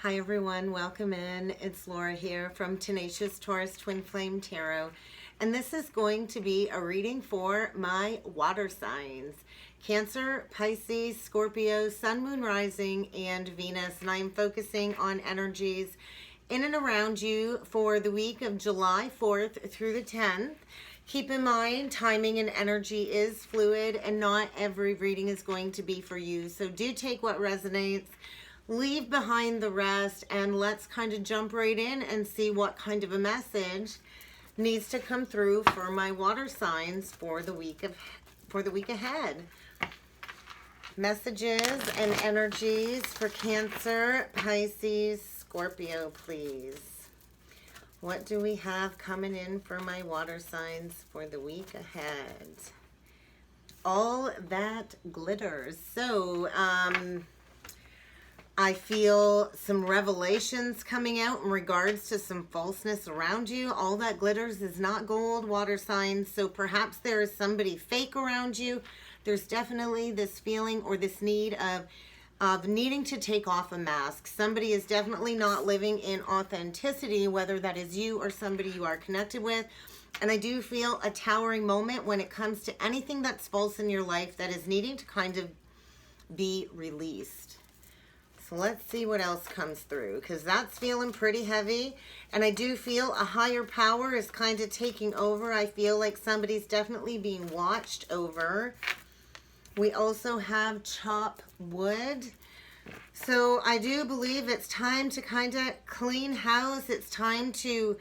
Hi everyone, welcome in. It's Laura here from Tenacious Taurus Twin Flame Tarot. And this is going to be a reading for my water signs. Cancer, Pisces, Scorpio, Sun, Moon, Rising, and Venus. And I'm focusing on energies in and around you for the week of July 4th through the 10th. Keep in mind, timing and energy is fluid and not every reading is going to be for you. So do take what resonates. Leave behind the rest, and let's kind of jump right in and see what kind of a message needs to come through for my water signs for the week ahead. Messages and energies for Cancer, Pisces, Scorpio, please. What do we have coming in for my water signs for the week ahead? All that glitters. So, I feel some revelations coming out in regards to some falseness around you. All that glitters is not gold, water signs. So perhaps there is somebody fake around you. There's definitely this feeling or this need of needing to take off a mask. Somebody is definitely not living in authenticity, whether that is you or somebody you are connected with. And I do feel a towering moment when it comes to anything that's false in your life that is needing to kind of be released. So let's see what else comes through, because that's feeling pretty heavy. And I do feel a higher power is kind of taking over. I feel like somebody's definitely being watched over. We also have chop wood. So I do believe it's time to kind of clean house. It's time to,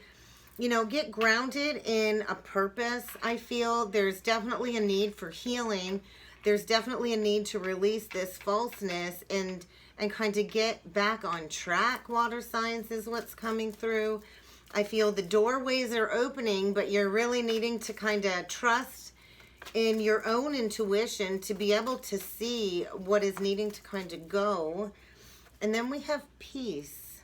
get grounded in a purpose. I feel there's definitely a need for healing. There's definitely a need to release this falseness and kind of get back on track. Water signs is what's coming through. I feel the doorways are opening, but you're really needing to kind of trust in your own intuition to be able to see what is needing to kind of go. And then we have peace.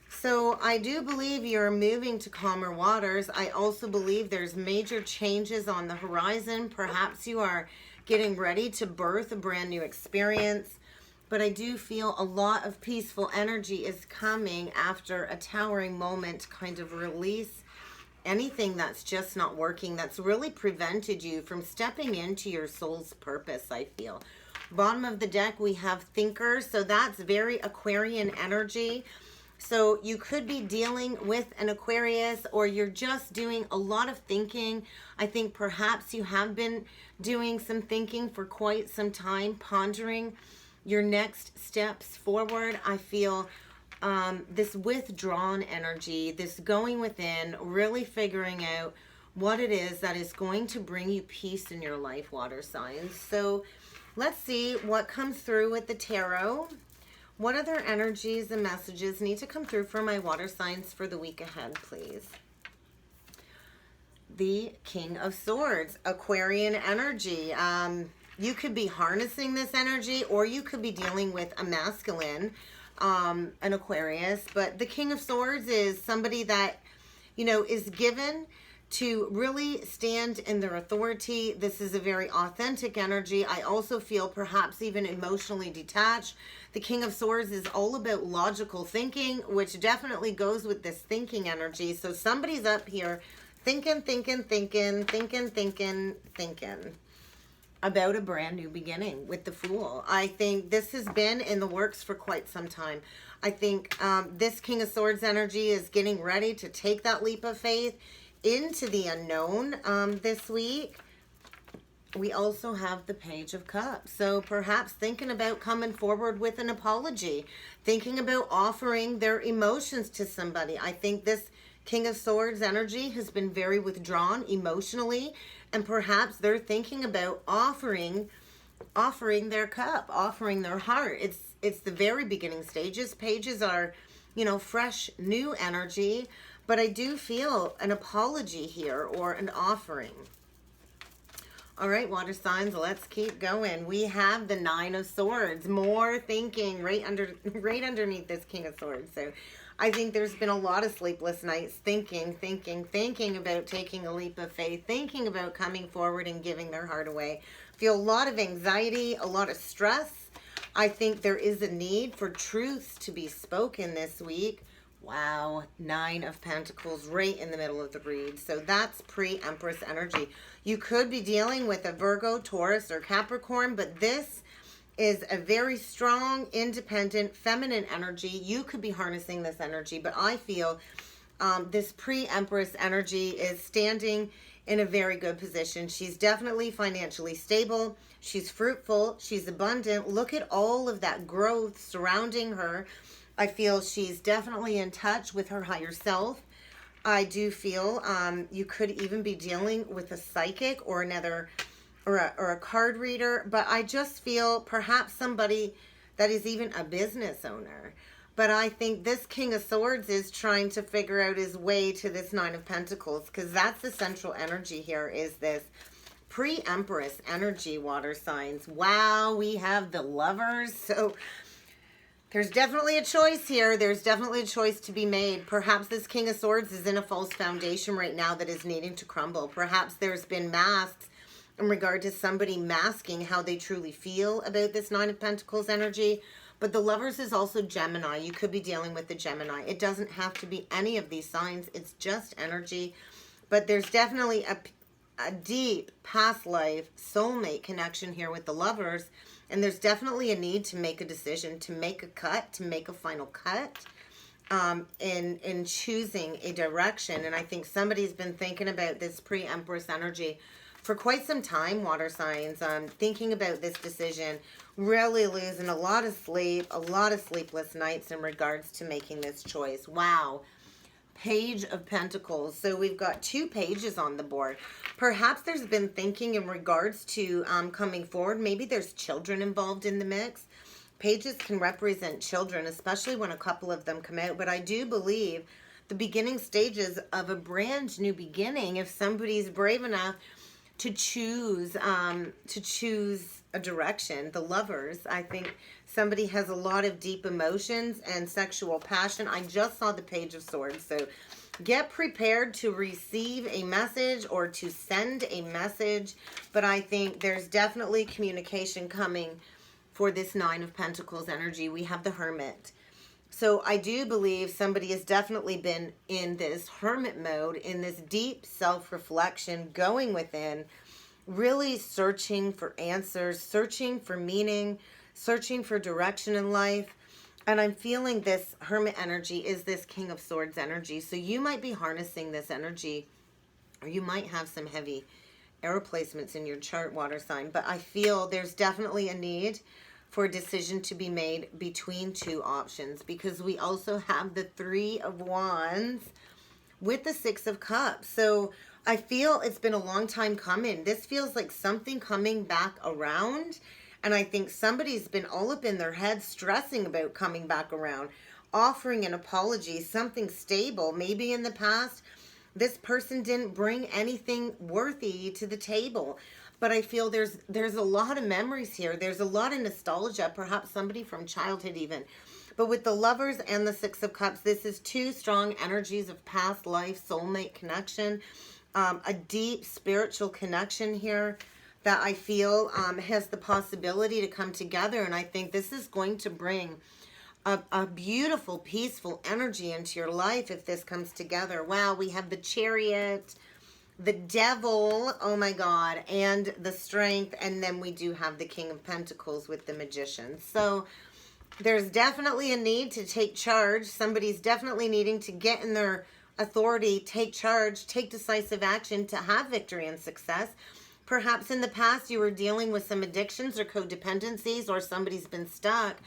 So I do believe you're moving to calmer waters. I also believe there's major changes on the horizon. Perhaps you are getting ready to birth a brand new experience. But I do feel a lot of peaceful energy is coming after a towering moment to kind of release anything that's just not working, that's really prevented you from stepping into your soul's purpose, I feel. Bottom of the deck, we have thinkers. So that's very Aquarian energy. So you could be dealing with an Aquarius, or you're just doing a lot of thinking. I think perhaps you have been doing some thinking for quite some time, pondering your next steps forward. I feel this withdrawn energy, this going within, really figuring out what it is that is going to bring you peace in your life, water signs. So let's see what comes through with the tarot. What other energies and messages need to come through for my water signs for the week ahead, please? The King of Swords, Aquarian energy. You could be harnessing this energy, or you could be dealing with a masculine, an Aquarius. But the King of Swords is somebody that, is given to really stand in their authority. This is a very authentic energy. I also feel perhaps even emotionally detached. The King of Swords is all about logical thinking, which definitely goes with this thinking energy. So somebody's up here thinking about a brand new beginning with the Fool. I think this has been in the works for quite some time. I think this King of Swords energy is getting ready to take that leap of faith into the unknown this week. We also have the Page of Cups. So perhaps thinking about coming forward with an apology, thinking about offering their emotions to somebody. I think this King of Swords energy has been very withdrawn emotionally, and perhaps they're thinking about offering their cup, offering their heart. It's the very beginning stages. Pages are, fresh, new energy, but I do feel an apology here or an offering. All right, water signs, let's keep going. We have the Nine of Swords, more thinking right underneath this King of Swords. So I think there's been a lot of sleepless nights thinking about taking a leap of faith, thinking about coming forward and giving their heart away. Feel a lot of anxiety, a lot of stress. I think there is a need for truths to be spoken this week. Wow, 9 of Pentacles right in the middle of the read. So that's pre-Empress energy. You could be dealing with a Virgo, Taurus, or Capricorn, but this is a very strong, independent, feminine energy. You could be harnessing this energy, but I feel this pre-Empress energy is standing in a very good position. She's definitely financially stable. She's fruitful. She's abundant. Look at all of that growth surrounding her. I feel she's definitely in touch with her higher self. I do feel you could even be dealing with a psychic or another or a card reader, but I just feel perhaps somebody that is even a business owner. But I think this King of Swords is trying to figure out his way to this 9 of Pentacles, because that's the central energy here, is this pre-Empress energy, water signs. Wow, we have the Lovers. So there's definitely a choice here. There's definitely a choice to be made. Perhaps this King of Swords is in a false foundation right now that is needing to crumble. Perhaps there's been masks in regard to somebody masking how they truly feel about this 9 of Pentacles energy. But the Lovers is also Gemini. You could be dealing with the Gemini. It doesn't have to be any of these signs. It's just energy. But there's definitely a deep past life soulmate connection here with the Lovers. And there's definitely a need to make a decision, to make a cut, to make a final cut in choosing a direction. And I think somebody's been thinking about this pre-Empress energy for quite some time, water signs, thinking about this decision, really losing a lot of sleep, a lot of sleepless nights in regards to making this choice. Wow. Page of Pentacles. So we've got 2 pages on the board. Perhaps there's been thinking in regards to coming forward. Maybe there's children involved in the mix. Pages can represent children, especially when a couple of them come out. But I do believe the beginning stages of a brand new beginning, if somebody's brave enough to choose a direction. The Lovers, I think somebody has a lot of deep emotions and sexual passion. I just saw the Page of Swords, so get prepared to receive a message or to send a message, but I think there's definitely communication coming for this 9 of Pentacles energy. We have the Hermit. So I do believe somebody has definitely been in this hermit mode, in this deep self-reflection, going within, really searching for answers, searching for meaning, searching for direction in life. And I'm feeling this Hermit energy is this King of Swords energy. So you might be harnessing this energy, or you might have some heavy arrow placements in your chart, water sign. But I feel there's definitely a need for a decision to be made between 2 options, because we also have the 3 of Wands with the 6 of Cups. So I feel it's been a long time coming. This feels like something coming back around. And I think somebody's been all up in their head stressing about coming back around, offering an apology, something stable. Maybe in the past, this person didn't bring anything worthy to the table. But I feel there's a lot of memories here. There's a lot of nostalgia, perhaps somebody from childhood even. But with the Lovers and the 6 of Cups, this is 2 strong energies of past life, soulmate connection, a deep spiritual connection here that I feel has the possibility to come together. And I think this is going to bring a beautiful, peaceful energy into your life if this comes together. Wow, we have the Chariot, the Devil, oh my God, and the Strength, and then we do have the King of Pentacles with the Magician. So there's definitely a need to take charge. Somebody's definitely needing to get in their authority, take charge, take decisive action to have victory and success. Perhaps in the past you were dealing with some addictions or codependencies, or somebody's been stuck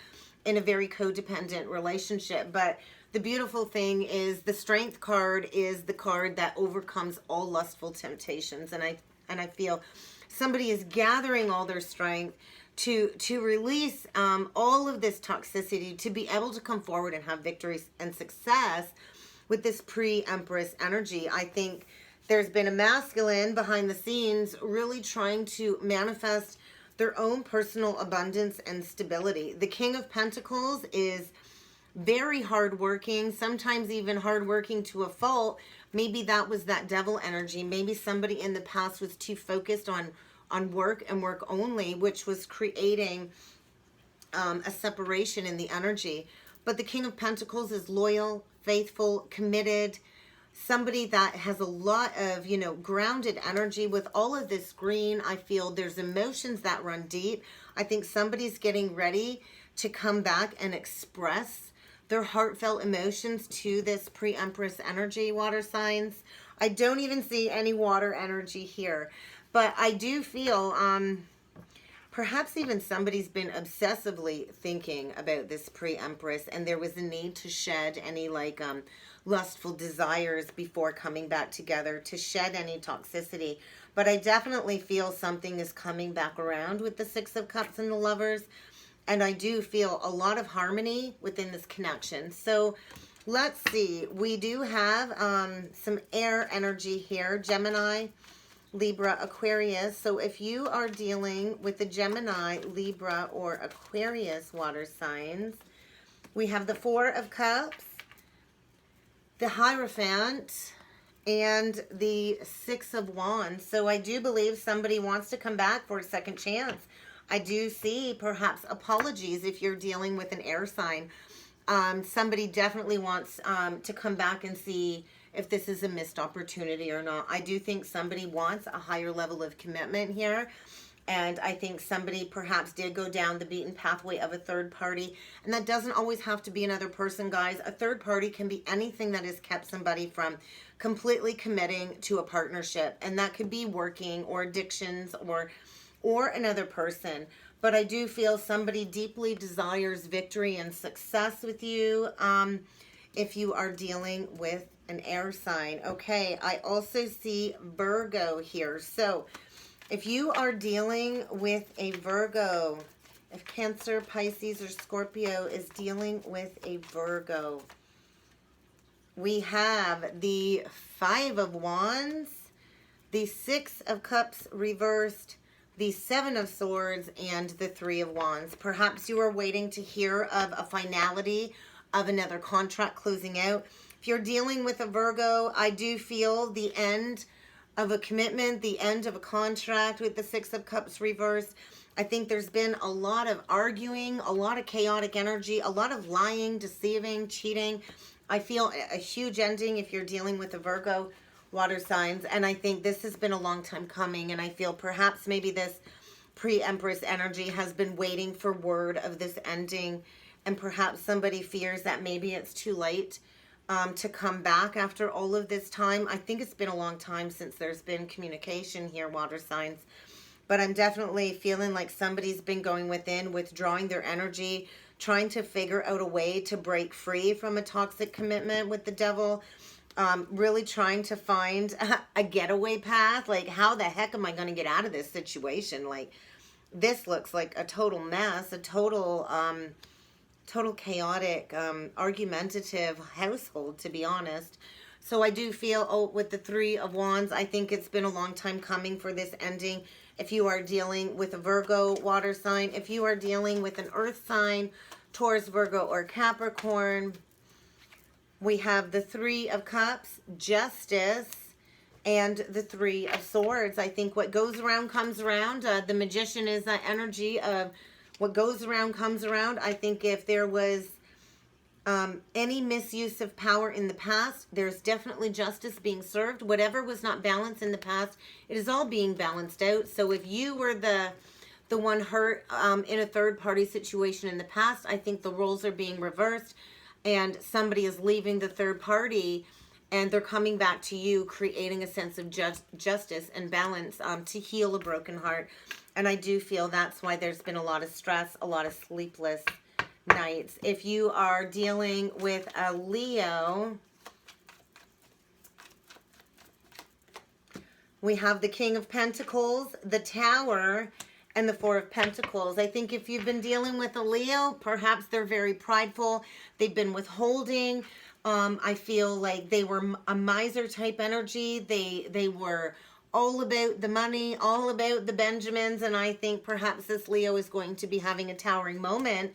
in a very codependent relationship. But the beautiful thing is the Strength card is the card that overcomes all lustful temptations. And I feel somebody is gathering all their strength to release all of this toxicity, to be able to come forward and have victories and success with this pre-Empress energy. I think there's been a masculine behind the scenes really trying to manifest their own personal abundance and stability. The King of Pentacles is very hardworking, sometimes even hardworking to a fault. Maybe that was that Devil energy. Maybe somebody in the past was too focused on work and work only, which was creating a separation in the energy. But the King of Pentacles is loyal, faithful, committed, somebody that has a lot of, you know, grounded energy. With all of this green, I feel there's emotions that run deep. I think somebody's getting ready to come back and express their heartfelt emotions to this pre-Empress energy, water signs. I don't even see any water energy here, but I do feel perhaps even somebody's been obsessively thinking about this pre-Empress, and there was a need to shed any like lustful desires before coming back together, to shed any toxicity. But I definitely feel something is coming back around with the Six of Cups and the Lovers. And I do feel a lot of harmony within this connection. So let's see. We do have some air energy here. Gemini, Libra, Aquarius. So if you are dealing with the Gemini, Libra, or Aquarius water signs, we have the Four of Cups, the Hierophant, and the Six of Wands. So I do believe somebody wants to come back for a second chance. I do see perhaps apologies if you're dealing with an air sign. Somebody definitely wants to come back and see if this is a missed opportunity or not. I do think somebody wants a higher level of commitment here. And I think somebody perhaps did go down the beaten pathway of a third party. And that doesn't always have to be another person, guys. A third party can be anything that has kept somebody from completely committing to a partnership. And that could be working or addictions or another person. But I do feel somebody deeply desires victory and success with you if you are dealing with an air sign. Okay, I also see Virgo here. So if you are dealing with a Virgo, if Cancer, Pisces, or Scorpio is dealing with a Virgo, we have the Five of Wands, the Six of Cups reversed, the Seven of Swords, and the Three of Wands. Perhaps you are waiting to hear of a finality of another contract closing out. If you're dealing with a Virgo, I do feel the end of a commitment, the end of a contract with the Six of Cups reversed. I think there's been a lot of arguing, a lot of chaotic energy, a lot of lying, deceiving, cheating. I feel a huge ending if you're dealing with a Virgo water signs, and I think this has been a long time coming, and I feel perhaps maybe this pre-Empress energy has been waiting for word of this ending, and perhaps somebody fears that maybe it's too late to come back after all of this time. I think it's been a long time since there's been communication here, water signs, but I'm definitely feeling like somebody's been going within, withdrawing their energy, trying to figure out a way to break free from a toxic commitment with the devil. Really trying to find a getaway path. Like, how the heck am I going to get out of this situation? Like, this looks like a total mess, a total chaotic, argumentative household, to be honest. So I do feel, with the Three of Wands, I think it's been a long time coming for this ending. If you are dealing with a Virgo water sign, if you are dealing with an earth sign, Taurus, Virgo, or Capricorn, we have the Three of Cups, Justice, and the Three of Swords. I think what goes around comes around. The Magician is that energy of what goes around comes around. I think if there was any misuse of power in the past, there's definitely justice being served. Whatever was not balanced in the past, it is all being balanced out. So if you were the one hurt in a third party situation in the past, I think the roles are being reversed. And somebody is leaving the third party and they're coming back to you, creating a sense of justice and balance to heal a broken heart. And I do feel that's why there's been a lot of stress, a lot of sleepless nights. If you are dealing with a Leo, we have the King of Pentacles, the Tower, and the Four of Pentacles. I think if you've been dealing with a Leo, perhaps they're very prideful. They've been withholding. I feel like they were a miser type energy. They were all about the money, all about the Benjamins. And I think perhaps this Leo is going to be having a towering moment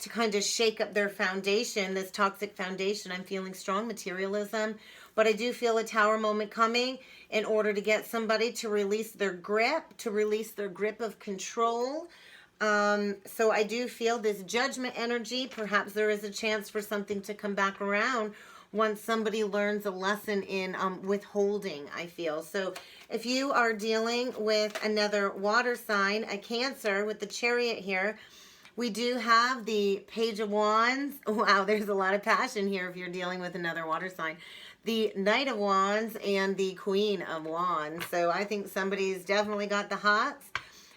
to kind of shake up their foundation, this toxic foundation. I'm feeling strong materialism, but I do feel a tower moment coming in order to get somebody to release their grip, of control. So I do feel this judgment energy. Perhaps there is a chance for something to come back around once somebody learns a lesson in withholding, I feel. So if you are dealing with another water sign, a Cancer with the Chariot here, we do have the Page of Wands. Wow, there's a lot of passion here if you're dealing with another water sign. The Knight of Wands and the Queen of Wands. So I think somebody's definitely got the hots.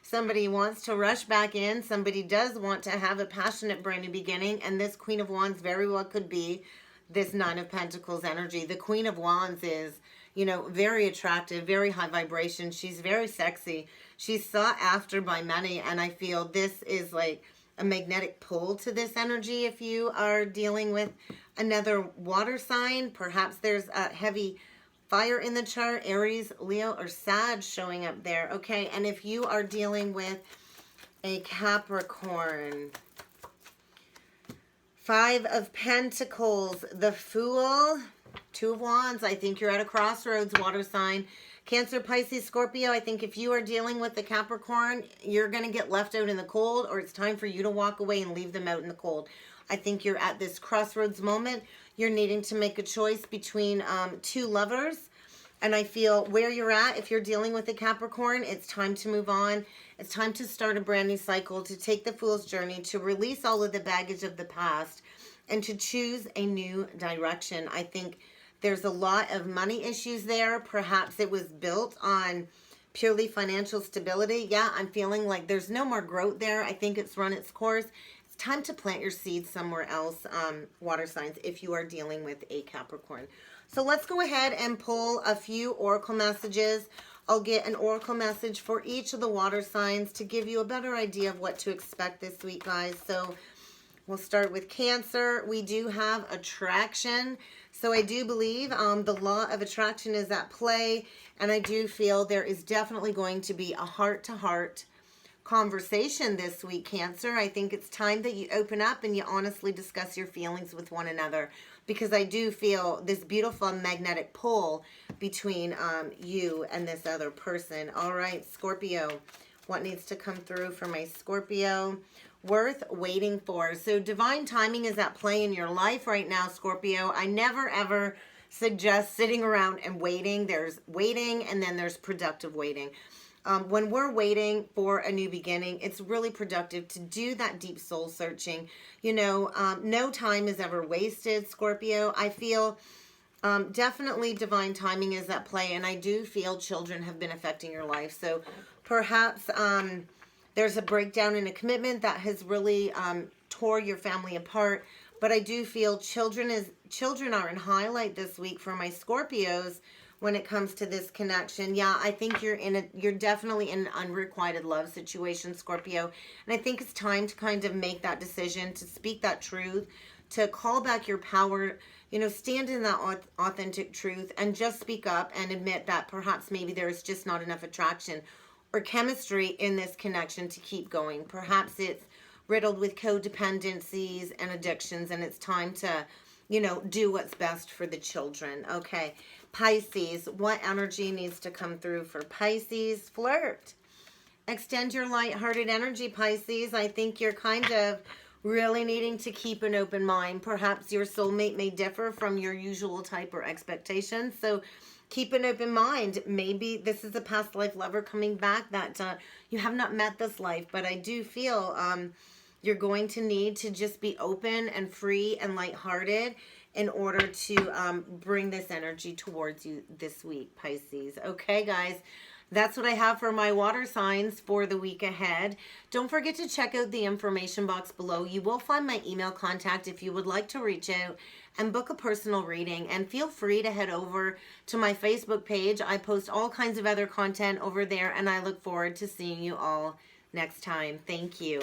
Somebody wants to rush back in. Somebody does want to have a passionate brand new beginning. And this Queen of Wands very well could be this Nine of Pentacles energy. The Queen of Wands is, you know, very attractive, very high vibration. She's very sexy. She's sought after by many. And I feel this is like a magnetic pull to this energy if you are dealing with another water sign. Perhaps there's a heavy fire in the chart, Aries, Leo, or Sag showing up there. Okay, and if you are dealing with a Capricorn, Five of Pentacles, the Fool, Two of Wands. I think you're at a crossroads, water sign. Cancer, Pisces, Scorpio, I think if you are dealing with the Capricorn, you're going to get left out in the cold, or it's time for you to walk away and leave them out in the cold. I think you're at this crossroads moment. You're needing to make a choice between two lovers. And I feel where you're at, if you're dealing with a Capricorn, it's time to move on. It's time to start a brand new cycle, to take the Fool's journey, to release all of the baggage of the past, and to choose a new direction. I think there's a lot of money issues there. Perhaps it was built on purely financial stability. Yeah, I'm feeling like there's no more growth there. I think it's run its course. It's time to plant your seeds somewhere else, water signs, if you are dealing with a Capricorn. So let's go ahead and pull a few oracle messages. I'll get an oracle message for each of the water signs to give you a better idea of what to expect this week, guys. So we'll start with Cancer. We do have attraction. So I do believe the law of attraction is at play. And I do feel there is definitely going to be a heart-to-heart conversation this week, Cancer. I think it's time that you open up and you honestly discuss your feelings with one another, because I do feel this beautiful magnetic pull between you and this other person. All right, Scorpio, what needs to come through for my Scorpio? Worth waiting for. So divine timing is at play in your life right now, Scorpio. I never ever suggest sitting around and waiting. There's waiting and then there's productive waiting. When we're waiting for a new beginning, it's really productive to do that deep soul searching. You know, no time is ever wasted, Scorpio. I feel definitely divine timing is at play, and I do feel children have been affecting your life. So perhaps there's a breakdown in a commitment that has really tore your family apart. But I do feel children are in highlight this week for my Scorpios. When it comes to this connection, yeah, I think you're definitely in an unrequited love situation, Scorpio. And I think it's time to kind of make that decision, to speak that truth, to call back your power, you know, stand in that authentic truth and just speak up and admit that perhaps maybe there's just not enough attraction or chemistry in this connection to keep going. Perhaps it's riddled with codependencies and addictions, and it's time to, you know, do what's best for the children. Okay. Pisces, what energy needs to come through for Pisces? Flirt. Extend your lighthearted energy, Pisces. I think you're kind of really needing to keep an open mind. Perhaps your soulmate may differ from your usual type or expectations. So keep an open mind. Maybe this is a past life lover coming back that you have not met this life. But I do feel you're going to need to just be open and free and lighthearted in order to bring this energy towards you this week, Pisces. Okay, guys, that's what I have for my water signs for the week ahead. Don't forget to check out the information box below. You will find my email contact if you would like to reach out and book a personal reading. And feel free to head over to my Facebook page. I post all kinds of other content over there, and I look forward to seeing you all next time. Thank you.